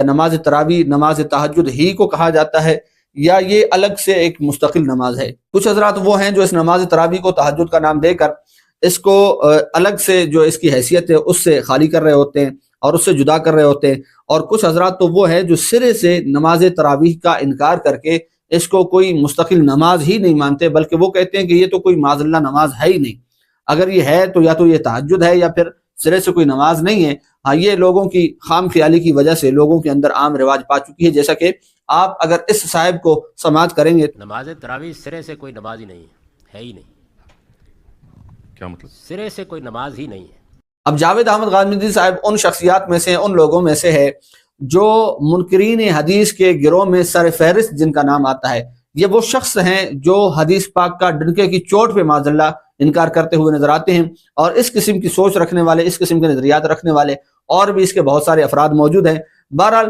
نماز تراویح نماز تہجد ہی کو کہا جاتا ہے یا یہ الگ سے ایک مستقل نماز ہے؟ کچھ حضرات وہ ہیں جو اس نماز تراویح کو تہجد کا نام دے کر اس کو الگ سے جو اس کی حیثیت ہے اس سے خالی کر رہے ہوتے ہیں اور اس سے جدا کر رہے ہوتے ہیں، اور کچھ حضرات تو وہ ہیں جو سرے سے نماز تراویح کا انکار کر کے اس کو کوئی مستقل نماز ہی نہیں مانتے، بلکہ وہ کہتے ہیں کہ یہ تو کوئی معاذ اللہ نماز ہے ہی نہیں، اگر یہ ہے تو یا تو یہ تہجد ہے یا پھر سرے سے کوئی نماز نہیں ہے۔ ہاں، یہ لوگوں کی خام خیالی کی وجہ سے لوگوں کے اندر عام رواج پا چکی ہے، جیسا کہ آپ اگر اس صاحب کو سماعت کریں گے، نماز تراویح سرے سے کوئی نماز ہی نہیں ہے ہی نہیں۔ کیا مطلب؟ سرے سے کوئی نماز ہی نہیں ہے۔ اب جاوید احمد غامدی صاحب ان شخصیات میں سے، ان لوگوں میں سے ہے جو منکرین حدیث کے گروہ میں سر فہرست جن کا نام آتا ہے۔ یہ وہ شخص ہیں جو حدیث پاک کا ڈنکے کی چوٹ پہ معاذ اللہ انکار کرتے ہوئے نظر آتے ہیں، اور اس قسم کی سوچ رکھنے والے، اس قسم کے نظریات رکھنے والے اور بھی اس کے بہت سارے افراد موجود ہیں۔ بہرحال